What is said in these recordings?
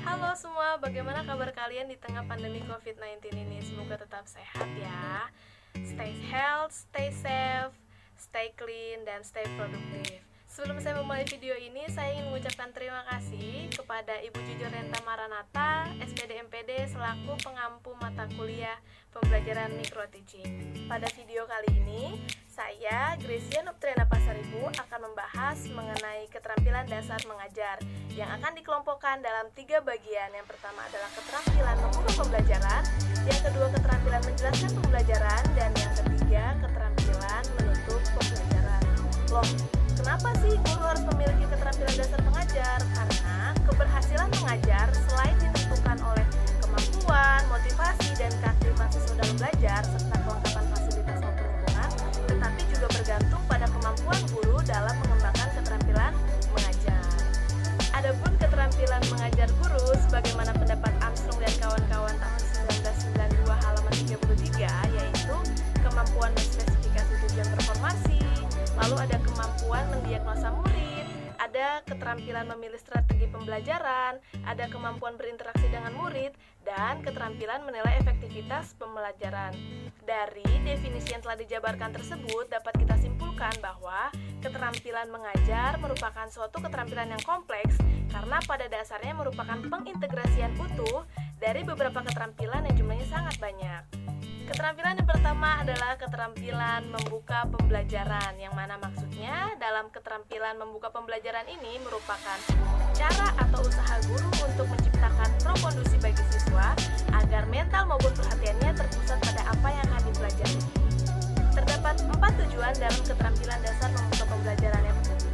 Halo semua, bagaimana kabar kalian di tengah pandemi COVID-19 ini? Semoga tetap sehat ya. Stay health, stay safe, stay clean, dan stay produktif. Sebelum saya memulai video ini, saya ingin mengucapkan terima kasih kepada Ibu Jujur Renta Maranata, SPD MPD selaku pengampu mata kuliah pembelajaran micro teaching. Pada video kali ini, saya, Gracia Nuptriana Pasaribu, akan membahas mengenai keterampilan dasar mengajar yang akan dikelompokkan dalam 3 bagian. Yang pertama adalah keterampilan membuka pembelajaran, yang kedua keterampilan menjelaskan pembelajaran, dan yang ketiga keterampilan menutup pembelajaran. Loh, kenapa sih guru harus memiliki keterampilan dasar mengajar? Karena keberhasilan mengajar selain ditentukan oleh kemampuan, motivasi, dan keaktifan siswa dalam belajar serta kelengkapan fasilitas maupun lingkungan, tetapi juga bergantung pada kemampuan guru dalam mengembangkan keterampilan mengajar. Adapun keterampilan mengajar guru, sebagaimana pendapat Armstrong dan kawan-kawan tahun 1992 halaman 33, yaitu kemampuan menspesifikasi tujuan performasi, lalu ada kemampuan mendiagnosa murid, ada keterampilan memilih strategi pembelajaran, ada kemampuan berinteraksi dengan murid, dan keterampilan menilai efektivitas pembelajaran. Dari definisi yang telah dijabarkan tersebut, dapat kita simpulkan bahwa keterampilan mengajar merupakan suatu keterampilan yang kompleks karena pada dasarnya merupakan pengintegrasian utuh dari beberapa keterampilan yang jumlahnya sangat banyak. Keterampilan yang pertama adalah keterampilan membuka pembelajaran, yang mana maksudnya dalam keterampilan membuka pembelajaran ini merupakan cara atau usaha guru untuk menciptakan pro-kondusi bagi siswa agar mental maupun perhatiannya terpusat pada apa yang akan dipelajari. Terdapat 4 tujuan dalam keterampilan dasar membuka pembelajaran.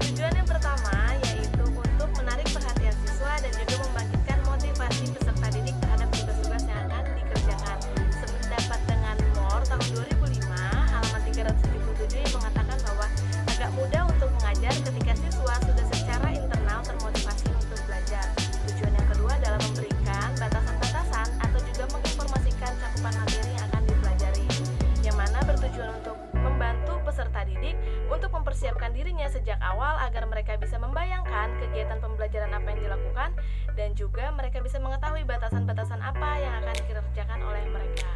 Tujuan yang pertama yaitu untuk menarik perhatian siswa dan juga membangkitkan motivasi peserta didik terhadap tugas-tugas yang akan dikerjakan. Sependapat dengan Moore tahun 2005 halaman 377 yang mengatakan bahwa agak mudah untuk mengajar ketika siswa sudah secara internal termotivasi untuk belajar. Tujuan yang kedua adalah memberikan batasan-batasan atau juga menginformasikan cakupan materi yang akan dipelajari, yang mana bertujuan untuk membantu peserta didik untuk mempersiapkan dirinya sejak awal agar mereka bisa membayangkan kegiatan pembelajaran apa yang dilakukan dan juga mereka bisa mengetahui batasan-batasan apa yang akan dikerjakan oleh mereka.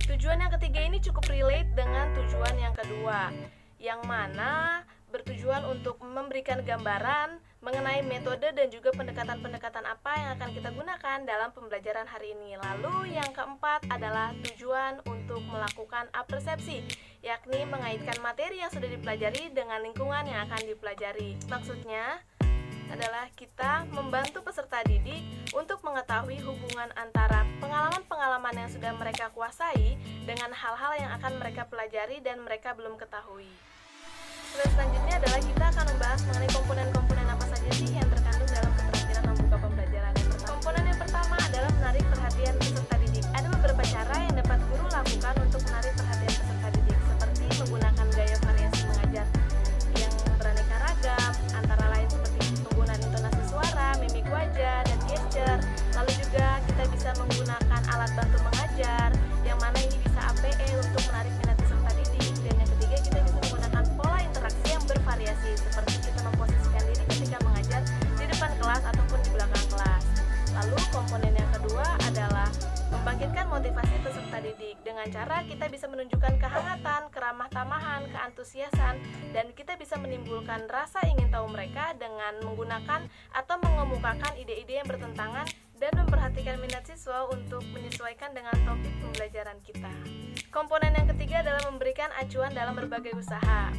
Tujuan yang ketiga ini cukup relate dengan tujuan yang kedua, yang mana bertujuan untuk memberikan gambaran mengenai metode dan juga pendekatan-pendekatan apa yang akan kita gunakan dalam pembelajaran hari ini. Lalu yang keempat adalah tujuan untuk melakukan apersepsi, yakni mengaitkan materi yang sudah dipelajari dengan lingkungan yang akan dipelajari. Maksudnya adalah kita membantu peserta didik untuk mengetahui hubungan antara pengalaman-pengalaman yang sudah mereka kuasai dengan hal-hal yang akan mereka pelajari dan mereka belum ketahui. Selanjutnya adalah kita akan membahas mengenai komponen-komponen apa saja sih yang terkandung dalam keterampilan membuka pembelajaran. Komponen yang pertama adalah menarik perhatian peserta didik. Ada beberapa cara yang dapat guru lakukan untuk menarik perhatian peserta didik, seperti menggunakan gaya variasi mengajar yang beraneka ragam, antara lain seperti penggunaan intonasi suara, mimik wajah, dan gesture. Lalu juga kita bisa menggunakan alat bantu mengajar, yang mana ini bisa APE untuk menarik minat peserta didik. Dan yang ketiga, kita bisa menggunakan pola interaksi yang bervariasi, seperti kita memposisikan diri ketika mengajar di depan kelas ataupun di belakang kelas. Lalu komponen yang kedua adalah membangkitkan motivasi peserta didik dengan cara kita bisa menunjukkan kehangatan, keramah tamahan, keantusiasan, dan kita bisa menimbulkan rasa ingin tahu mereka dengan menggunakan atau mengemukakan ide-ide yang bertentangan dan memperhatikan minat siswa untuk menyesuaikan dengan topik pembelajaran kita. Komponen yang ketiga adalah memberikan acuan dalam berbagai usaha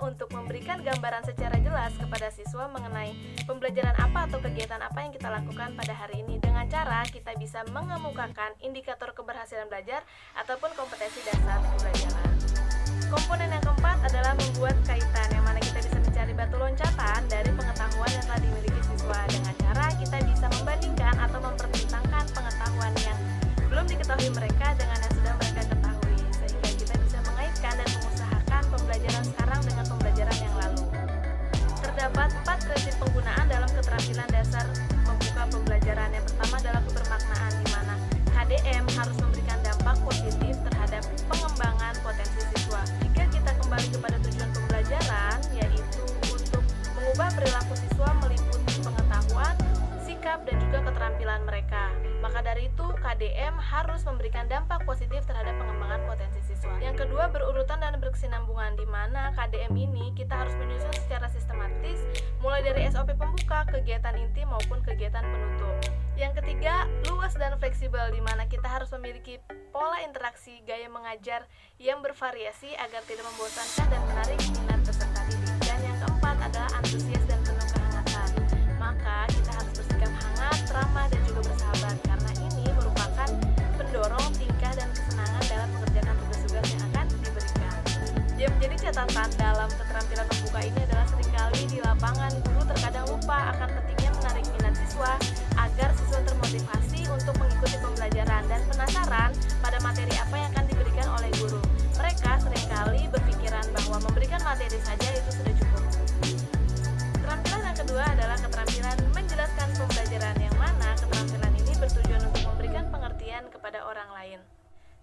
untuk memberikan gambaran secara jelas kepada siswa mengenai pembelajaran apa atau kegiatan apa yang kita lakukan pada hari ini, dengan cara kita bisa mengemukakan indikator keberhasilan belajar ataupun kompetensi dasar pembelajaran. Komponen yang keempat adalah membuat kaitan, yang mana kita bisa mencari batu loncatan dari pengetahuan yang telah dimiliki siswa dengan cara kita bisa membandingkan atau mempertentangkan pengetahuan yang belum diketahui mereka dengan yang sudah mereka ketahui, sehingga kita bisa mengaitkan dan mengusahakan pembelajaran sekarang dengan pembelajaran yang lalu. Terdapat 4 prinsip penggunaan dalam keterampilan dasar membuka pembelajaran. Yang pertama adalah kebermaknaan, di mana KDM harus memberikan dampak positif terhadap pengembangan potensi siswa. Jika kita kembali kepada tujuan pembelajaran, yaitu untuk mengubah perilaku siswa meliputi pengetahuan, sikap, dan juga juga keterampilan mereka. Maka dari itu, KDM harus memberikan dampak positif terhadap pengembangan potensi siswa. Yang kedua, berurutan dan berkesinambungan, di mana KDM ini kita harus menyusun secara sistematis, mulai dari SOP pembuka, kegiatan inti maupun kegiatan penutup. Yang ketiga, luas dan fleksibel, di mana kita harus memiliki pola interaksi gaya mengajar yang bervariasi agar tidak membosankan dan menarik minat peserta didik. Dan yang keempat adalah antusias dan penuh kehangatan. Maka kita harus bersikap hangat, ramah, dan juga bersahabat, karena ini merupakan pendorong tingkah dan kesenangan dalam mengerjakan tugas-tugas yang akan diberikan. Yang menjadi catatan dalam keterampilan membuka ini adalah seringkali di lapangan guru terkadang lupa akan pentingnya menarik minat siswa agar siswa termotivasi untuk mengikuti pembelajaran dan penasaran pada materi apa yang akan diberikan oleh guru. Mereka seringkali berpikiran bahwa memberikan materi saja itu sudah cukup. Keterampilan yang kedua adalah keterampilan menjelaskan pembelajaran, yang mana keterampilan ini bertujuan untuk memberikan pengertian kepada orang lain.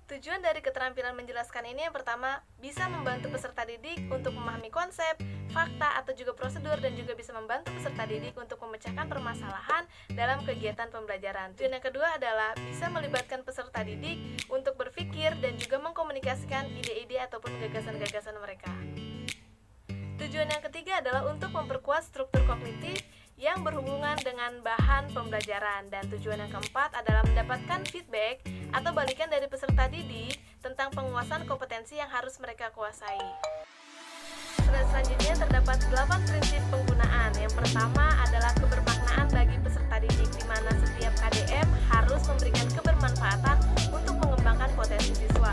Tujuan dari keterampilan menjelaskan ini yang pertama, bisa membantu peserta didik untuk memahami konsep, fakta, atau juga prosedur, dan juga bisa membantu peserta didik untuk memecahkan permasalahan dalam kegiatan pembelajaran. Tujuan yang kedua adalah bisa melibatkan peserta didik untuk berpikir dan juga mengkomunikasikan ide-ide ataupun gagasan-gagasan mereka. Tujuan yang ketiga adalah untuk memperkuat struktur kognitif yang berhubungan dengan bahan pembelajaran. Dan tujuan yang keempat adalah mendapatkan feedback atau balikan dari peserta didik tentang penguasaan kompetensi yang harus mereka kuasai. Selanjutnya terdapat 8 prinsip penggunaan. Yang pertama adalah kebermaknaan bagi peserta didik, di mana setiap KDM harus memberikan kebermanfaatan untuk mengembangkan potensi siswa.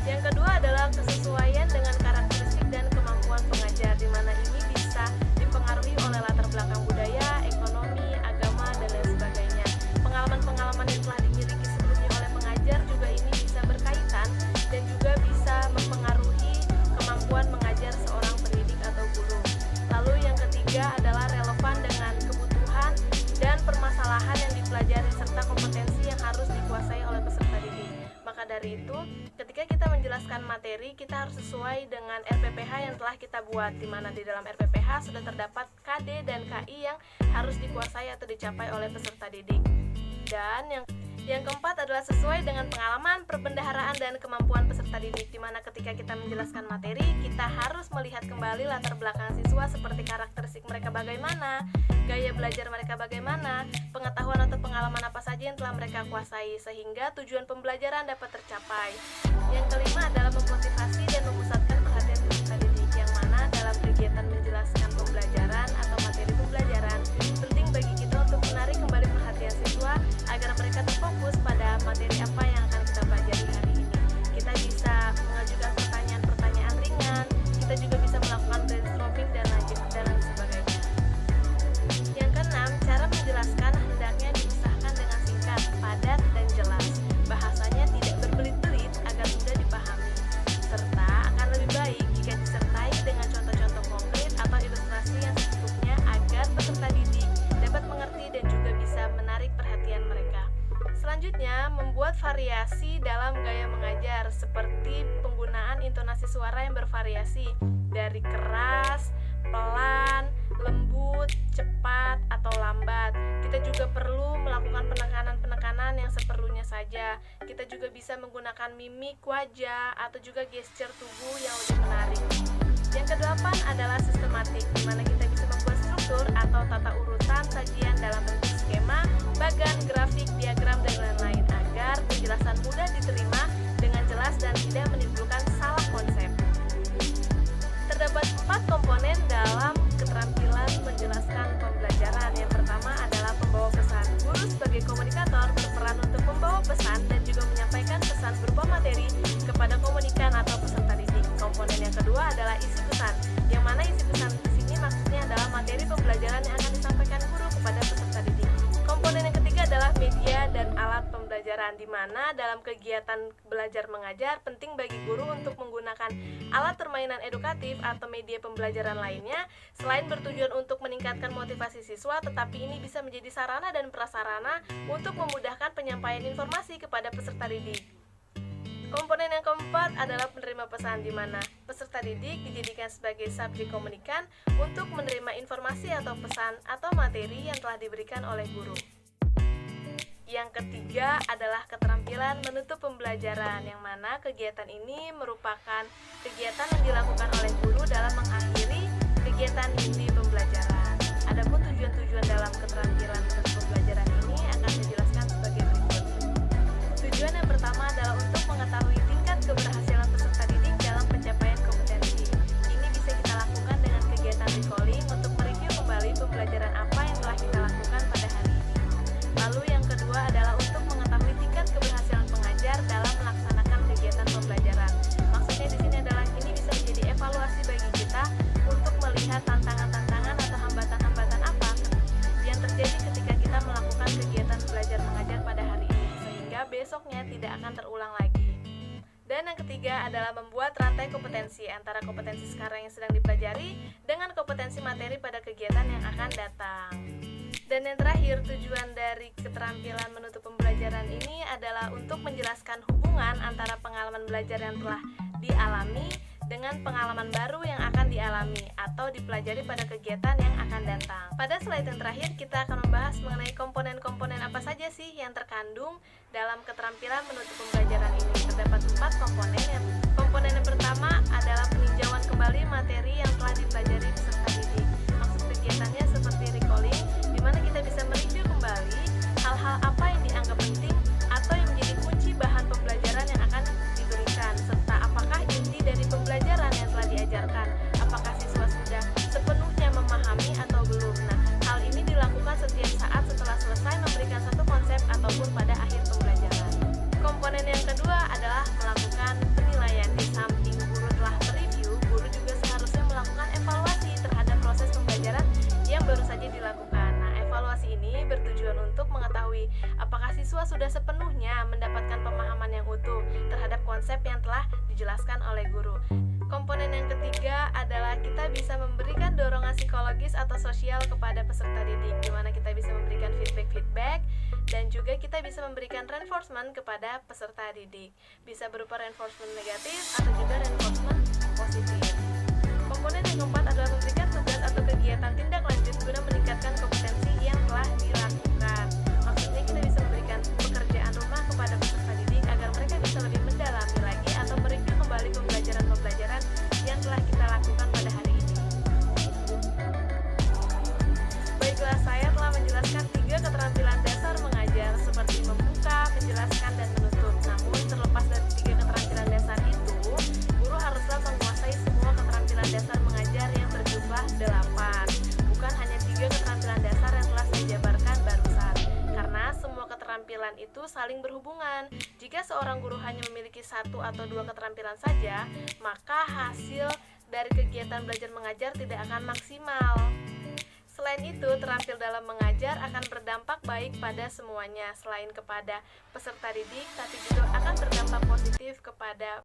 Yang kedua adalah kesesuaian dengan karakteristik dan kemampuan pengajar, di mana ini bisa dipengaruhi oleh latar belakang budaya, ekonomi, agama, dan lain sebagainya. Pengalaman-pengalaman yang telah dimiliki sebelumnya oleh pengajar juga ini bisa berkaitan dan juga bisa mempengaruhi kemampuan mengajar seorang pendidik atau guru. Lalu yang ketiga adalah relevan dengan kebutuhan dan permasalahan yang dipelajari serta kompetensi yang harus dikuasai oleh peserta didik. Maka dari itu, ketika kita menjelaskan materi, kita harus sesuai dengan RPPH yang telah kita buat, di mana di dalam RPPH sudah terdapat KD dan KI yang harus dikuasai atau dicapai oleh peserta didik. Dan yang keempat adalah sesuai dengan pengalaman, perbendaharaan, dan kemampuan peserta didik, di mana ketika kita menjelaskan materi, kita harus melihat kembali latar belakang siswa seperti karakteristik mereka bagaimana, gaya belajar mereka bagaimana, pengetahuan atau pengalaman apa saja yang telah mereka kuasai, sehingga tujuan pembelajaran dapat tercapai. Yang kelima adalah memotivasi dan memusatkan perhatian peserta didik, yang mana dalam kegiatan menjelaskan pembelajaran atau materi pembelajaran, penting bagi kita untuk menarik kembali perhatian siswa agar mereka terfokus pada materi apa yang akan kita pelajari hari ini. Kita bisa mengajukan pertanyaan-pertanyaan ringan, kita juga bisa melakukan brainstorming dan lain sebagainya. Yang keenam, cara menjelaskan hendaknya dipisahkan dengan singkat, padat, dan jelas. Bahasanya tidak berbelit-belit agar mudah dipahami, serta akan lebih baik jika disertai dengan contoh-contoh konkret atau ilustrasi yang secukupnya agar peserta didik dapat mengerti dan juga bisa menarik perhatian mereka. Selanjutnya, membuat variasi dalam gaya mengajar, seperti penggunaan intonasi suara yang bervariasi dari keras, pelan, lembut, cepat, atau lambat. Kita juga perlu melakukan penekanan-penekanan yang seperlunya saja. Kita juga bisa menggunakan mimik wajah atau juga gesture tubuh yang lebih menarik. Yang kedelapan adalah sistematik, di mana kita bisa membuat struktur atau tata urutan sajian dalam bentuk skema, bagan, grafik, diagram, dan lain-lain agar penjelasan mudah diterima dengan jelas dan tidak menimbulkan salah konsep. Terdapat 4 komponen dalam keterampilan menjelaskan pembelajaran. Yang pertama adalah pembawa pesan. Guru sebagai komunikator berperan untuk membawa pesan dan juga menyampaikan pesan berupa materi kepada komunikan atau peserta didik. Komponen yang kedua adalah isi pesan, yang mana isi pesan di sini maksudnya adalah materi pembelajaran yang akan disampaikan guru kepada peserta didik. Komponen yang ketiga adalah media dan alat pembelajaran, di mana dalam kegiatan belajar mengajar penting bagi guru untuk menggunakan alat permainan edukatif atau media pembelajaran lainnya selain bertujuan untuk meningkatkan motivasi siswa, tetapi ini bisa menjadi sarana dan prasarana untuk memudahkan penyampaian informasi kepada peserta didik. Komponen yang keempat adalah penerima pesan, di mana peserta didik dijadikan sebagai subjek komunikan untuk menerima informasi atau pesan atau materi yang telah diberikan oleh guru. ketiga adalah keterampilan menutup pembelajaran, yang mana kegiatan ini merupakan kegiatan yang dilakukan oleh guru dalam mengakhiri kegiatan inti pembelajaran. Adapun tujuan-tujuan dalam keterampilan menutup pembelajaran ini akan dijelaskan sebagai berikut. Tujuan yang pertama adalah untuk mengetahui tingkat keberhasilan peserta didik dalam pencapaian kompetensi. Ini bisa kita lakukan dengan kegiatan recalling untuk mereview kembali pembelajaran apa yang telah kita lakukan pada hari ini. Lalu yang kedua adalah untuk mengetahui tingkat keberhasilan pengajar dalam melaksanakan kegiatan pembelajaran. Maksudnya di sini adalah ini bisa menjadi evaluasi bagi kita untuk melihat tantangan-tantangan atau hambatan-hambatan apa yang terjadi ketika kita melakukan kegiatan belajar mengajar pada hari ini, sehingga besoknya tidak akan terulang lagi. Dan yang ketiga adalah membuat rantai kompetensi antara kompetensi sekarang yang sedang dipelajari dengan kompetensi materi pada kegiatan yang akan datang. Dan yang terakhir, tujuan dari keterampilan menutup pembelajaran ini adalah untuk menjelaskan hubungan antara pengalaman belajar yang telah dialami dengan pengalaman baru yang akan dialami atau dipelajari pada kegiatan yang akan datang. Pada slide yang terakhir, kita akan membahas mengenai komponen-komponen apa saja sih yang terkandung dalam keterampilan menutup pembelajaran ini. Terdapat 4 komponen. Komponen yang pertama adalah peninjauan kembali materi yang telah dipelajari peserta didik. Maksud kegiatannya seperti recalling, di mana kita bisa mereview kembali hal-hal apa yang dianggap penting atau yang menjadi kunci bahan pembelajaran yang akan diberikan, serta apakah inti dari pembelajaran yang telah diajarkan, apakah siswa sudah sepenuhnya memahami atau belum. Nah, hal ini dilakukan setiap saat setelah selesai memberikan satu konsep ataupun pada akhir pembelajaran. Komponen yang kedua adalah melakukan penilaian. Di samping guru telah mereview, guru juga seharusnya melakukan evaluasi terhadap proses pembelajaran yang baru saja dilakukan. Nah, evaluasi ini bertujuan untuk mengetahui apakah siswa sudah sepenuhnya mendapatkan pemahaman yang utuh terhadap konsep yang telah dijelaskan oleh guru. Komponen yang ketiga adalah kita bisa memberikan dorongan psikologis atau sosial kepada peserta didik, di mana kita bisa memberikan feedback dan juga kita bisa memberikan reinforcement kepada peserta didik. Bisa berupa reinforcement negatif atau juga reinforcement positif. Komponen yang keempat adalah memberikan tugas atau kegiatan tindak lanjut guna meningkatkan kompetensi yang telah dilakukan. Maksudnya kita bisa memberikan pekerjaan rumah kepada peserta didik agar mereka bisa lebih mendalami lagi atau mereview kembali pembelajaran-pembelajaran yang telah kita lakukan pada hari ini. Baiklah, saya telah menjelaskan 3 keterampilan dasar mengajar seperti membuka, menjelaskan, dan menutup. Namun terlepas dari 3 keterampilan dasar itu, guru haruslah menguasai semua keterampilan dasar mengajar yang berjumlah 8, bukan hanya 3 keterampilan dasar yang telah saya jabarkan barusan, karena semua keterampilan itu saling berhubungan. Jika seorang guru hanya memiliki 1 atau 2 keterampilan saja, maka hasil dari kegiatan belajar mengajar tidak akan maksimal. Selain itu, terampil dalam mengajar akan berdampak baik pada semuanya, selain kepada peserta didik, tapi juga akan berdampak positif kepada